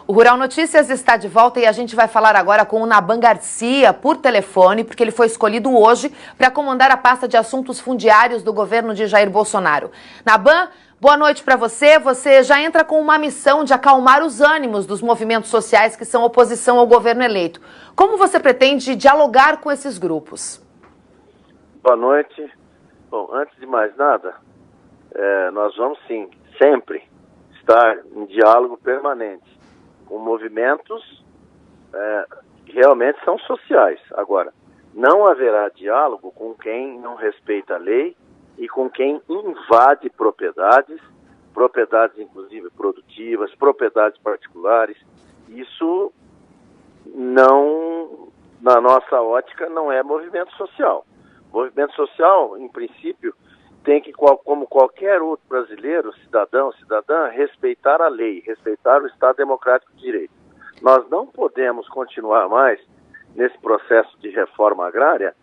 O Rural Notícias está de volta e a gente vai falar agora com o Naban Garcia por telefone, porque ele foi escolhido hoje para comandar a pasta de assuntos fundiários do governo de Jair Bolsonaro. Naban, boa noite para você. Você já entra com uma missão de acalmar os ânimos dos movimentos sociais que são oposição ao governo eleito. Como você pretende dialogar com esses grupos? Boa noite. Bom, antes de mais nada, nós vamos sim, sempre estar em diálogo permanente com movimentos que realmente são sociais. Agora, não haverá diálogo com quem não respeita a lei e com quem invade propriedades inclusive produtivas, propriedades particulares. Isso não, na nossa ótica, não é movimento social. Movimento social, em princípio, tem que, como qualquer outro brasileiro, cidadão, cidadã, respeitar a lei, respeitar o Estado Democrático de Direito. Nós não podemos continuar mais nesse processo de reforma agrária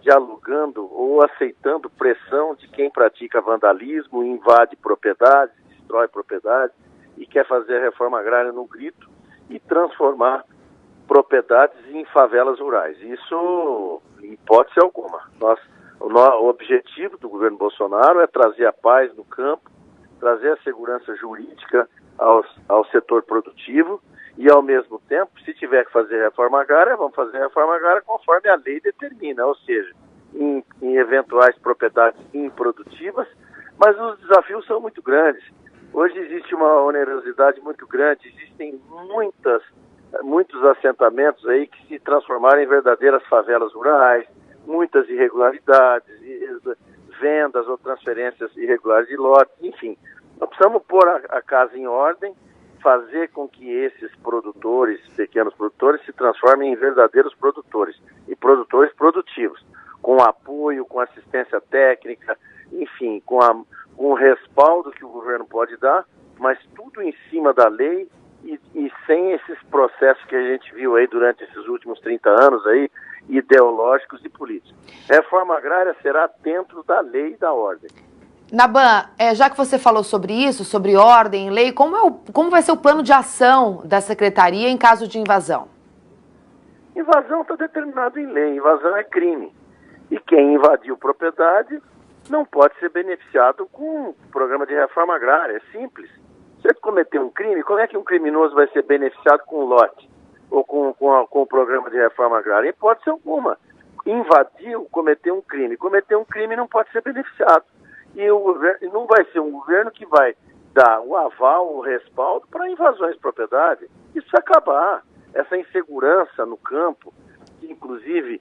dialogando ou aceitando pressão de quem pratica vandalismo, invade propriedades, destrói propriedades e quer fazer a reforma agrária no grito e transformar propriedades em favelas rurais. Isso, em hipótese alguma. O objetivo do governo Bolsonaro é trazer a paz no campo, trazer a segurança jurídica ao setor produtivo e, ao mesmo tempo, se tiver que fazer reforma agrária, vamos fazer reforma agrária conforme a lei determina, ou seja, em eventuais propriedades improdutivas, mas os desafios são muito grandes. Hoje existe uma onerosidade muito grande, existem muitos assentamentos aí que se transformaram em verdadeiras favelas rurais, muitas irregularidades, vendas ou transferências irregulares de lotes, enfim. Nós precisamos pôr a casa em ordem, fazer com que esses produtores, pequenos produtores, se transformem em verdadeiros produtores e produtores produtivos, com apoio, com assistência técnica, enfim, com o respaldo que o governo pode dar, mas tudo em cima da lei e sem esses processos que a gente viu aí durante esses últimos 30 anos aí, ideológicos e políticos. Reforma agrária será dentro da lei e da ordem. Naban, já que você falou sobre isso, sobre ordem, lei, como vai ser o plano de ação da Secretaria em caso de invasão? Invasão está determinado em lei, invasão é crime. E quem invadiu propriedade não pode ser beneficiado com o programa de reforma agrária, é simples. Se ele cometer um crime, como é que um criminoso vai ser beneficiado com o lote? Ou com o programa de reforma agrária? Em hipótese alguma. Invadiu, cometeu um crime. Cometeu um crime não pode ser beneficiado. E o governo não vai ser um governo que vai dar o aval, o respaldo para invasões de propriedade. Isso vai acabar. Essa insegurança no campo, que inclusive,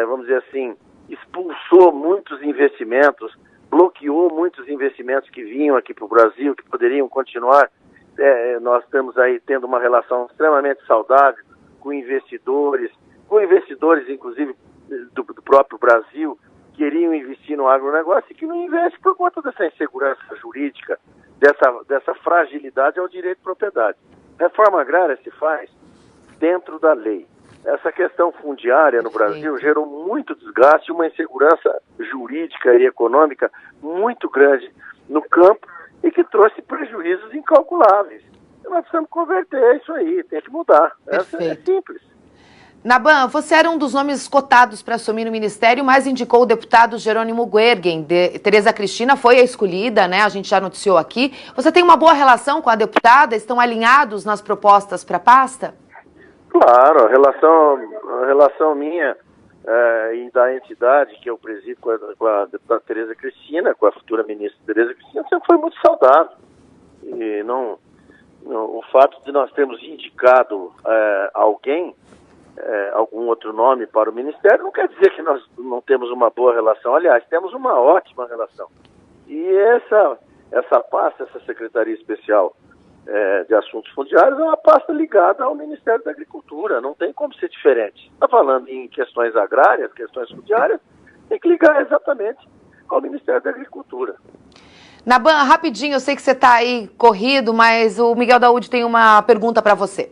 vamos dizer assim, expulsou muitos investimentos, bloqueou muitos investimentos que vinham aqui para o Brasil, que poderiam continuar. Nós estamos aí tendo uma relação extremamente saudável com investidores inclusive do próprio Brasil, queriam investir no agronegócio e que não investe por conta dessa insegurança jurídica, dessa fragilidade ao direito de propriedade. Reforma agrária se faz dentro da lei. Essa questão fundiária no Brasil gerou muito desgaste, uma insegurança jurídica e econômica muito grande no campo e que trouxe prejuízos incalculáveis. Nós precisamos converter isso aí, tem que mudar. Essa é simples. Naban, você era um dos nomes cotados para assumir o ministério, mas indicou o deputado Jerônimo Goergen. Tereza Cristina foi a escolhida, né? A gente já noticiou aqui. Você tem uma boa relação com a deputada? Estão alinhados nas propostas para a pasta? Claro, a relação minha e da entidade que eu presido com a deputada Tereza Cristina, com a futura ministra Tereza Cristina, sempre foi muito saudável. E o fato de nós termos indicado alguém, algum outro nome para o Ministério, não quer dizer que nós não temos uma boa relação. Aliás, temos uma ótima relação. E essa pasta, essa Secretaria Especial de Assuntos Fundiários, é uma pasta ligada ao Ministério da Agricultura. Não tem como ser diferente. Está falando em questões agrárias, questões fundiárias, tem que ligar exatamente ao Ministério da Agricultura. Naban, rapidinho, eu sei que você está aí corrido, mas o Miguel Daúde tem uma pergunta para você.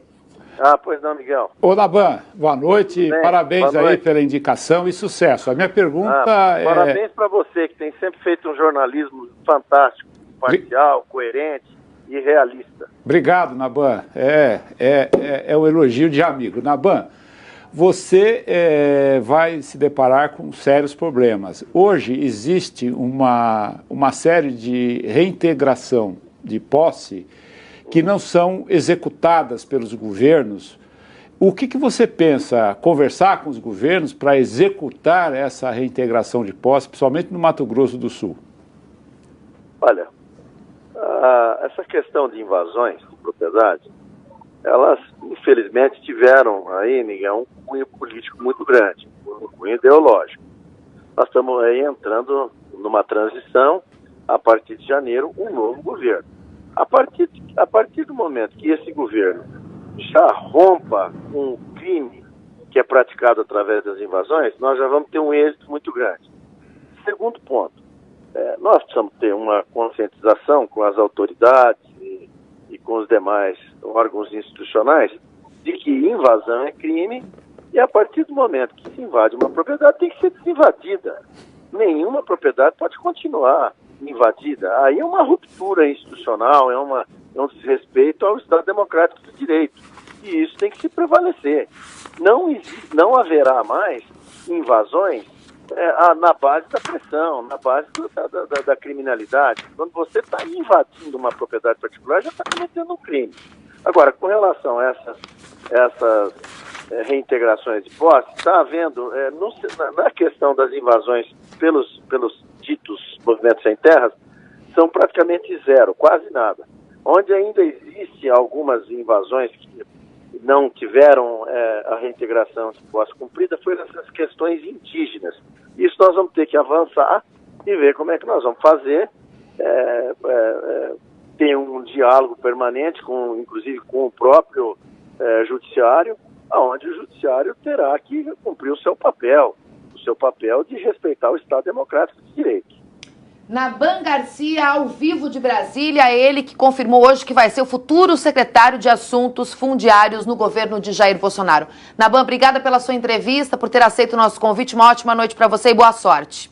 Pois não, Miguel. Ô, Naban, boa noite. Parabéns aí pela indicação e sucesso. A minha pergunta Parabéns para você, que tem sempre feito um jornalismo fantástico, imparcial, coerente e realista. Obrigado, Naban. É um elogio de amigo. Naban, você vai se deparar com sérios problemas. Hoje existe uma série de reintegração de posse que não são executadas pelos governos. O que você pensa conversar com os governos para executar essa reintegração de posse, principalmente no Mato Grosso do Sul? Olha, essa questão de invasões de propriedade, elas infelizmente tiveram aí, Miguel, um cunho político muito grande, um cunho ideológico. Nós estamos aí entrando numa transição, a partir de janeiro, um novo governo. A partir do momento que esse governo já rompa um crime que é praticado através das invasões, nós já vamos ter um êxito muito grande. Segundo ponto, nós precisamos ter uma conscientização com as autoridades e com os demais órgãos institucionais de que invasão é crime e a partir do momento que se invade uma propriedade tem que ser desinvadida. Nenhuma propriedade pode continuar invadida. Aí é uma ruptura institucional, é um desrespeito ao Estado Democrático do Direito. E isso tem que se prevalecer. Não haverá mais invasões na base da pressão, na base da criminalidade. Quando você está invadindo uma propriedade particular, já está cometendo um crime. Agora, com relação a essas reintegrações de posse, está havendo, na questão das invasões pelos ditos movimentos sem terras, são praticamente zero, quase nada. Onde ainda existe algumas invasões que não tiveram a reintegração de posse cumprida foi nessas questões indígenas. Isso nós vamos ter que avançar e ver como é que nós vamos fazer. Tem um diálogo permanente, inclusive com o próprio judiciário, onde o judiciário terá que cumprir o seu papel de respeitar o Estado Democrático de Direito. Naban Garcia, ao vivo de Brasília, ele que confirmou hoje que vai ser o futuro secretário de Assuntos Fundiários no governo de Jair Bolsonaro. Naban, obrigada pela sua entrevista, por ter aceito o nosso convite. Uma ótima noite para você e boa sorte.